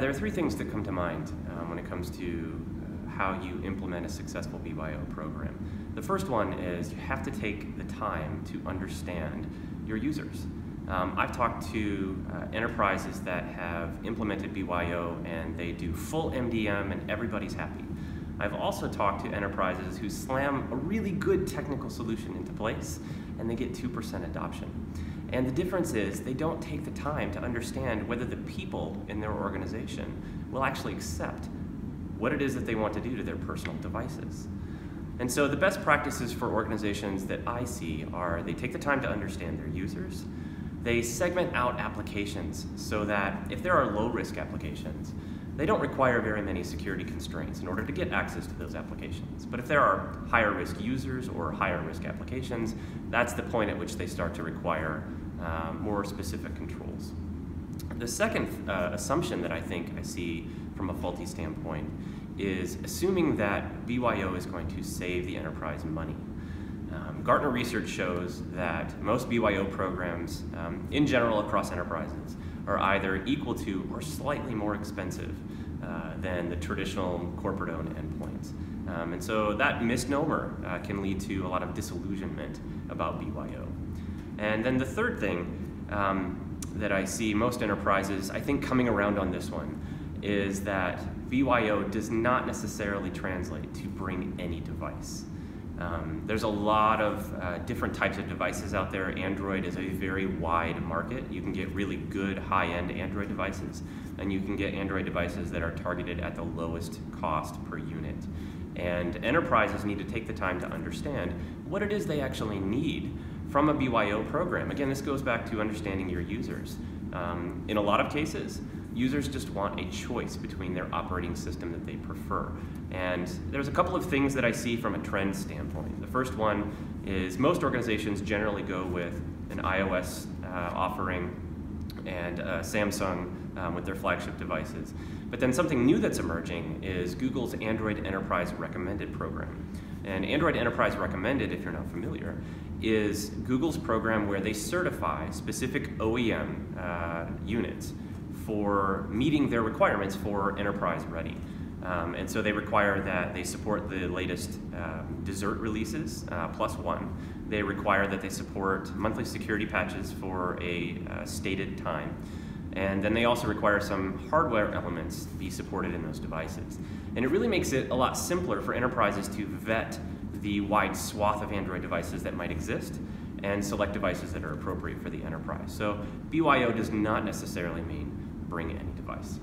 There are three things that come to mind when it comes to how you implement a successful BYO program. The first one is you have to take the time to understand your users. I've talked to enterprises that have implemented BYO and they do full MDM and everybody's happy. I've also talked to enterprises who slam a really good technical solution into place and they get 2% adoption. And the difference is they don't take the time to understand whether the people in their organization will actually accept what it is that they want to do to their personal devices. And so the best practices for organizations that I see are they take the time to understand their users, they segment out applications so that if there are low-risk applications, they don't require very many security constraints in order to get access to those applications. But if there are higher risk users or higher risk applications, that's the point at which they start to require more specific controls. The second assumption that I think I see from a faulty standpoint is assuming that BYO is going to save the enterprise money. Gartner research shows that most BYO programs in general across enterprises are either equal to or slightly more expensive than the traditional corporate-owned endpoints. And so that misnomer can lead to a lot of disillusionment about BYO. And then the third thing that I see most enterprises, I think, coming around on this one is that BYO does not necessarily translate to bring any device. There's a lot of different types of devices out there. Android is a very wide market. You can get really good high-end Android devices, and you can get Android devices that are targeted at the lowest cost per unit. And enterprises need to take the time to understand what it is they actually need from a BYO program. Again, this goes back to understanding your users. In a lot of cases, users just want a choice between their operating system that they prefer. And there's a couple of things that I see from a trend standpoint. The first one is most organizations generally go with an iOS offering and Samsung with their flagship devices. But then something new that's emerging is Google's Android Enterprise Recommended program. And Android Enterprise Recommended, if you're not familiar, is Google's program where they certify specific OEM units for meeting their requirements for enterprise ready. And so they require that they support the latest dessert releases, +1. They require that they support monthly security patches for a stated time. And then they also require some hardware elements to be supported in those devices. And it really makes it a lot simpler for enterprises to vet the wide swath of Android devices that might exist and select devices that are appropriate for the enterprise. So BYO does not necessarily mean bring any device.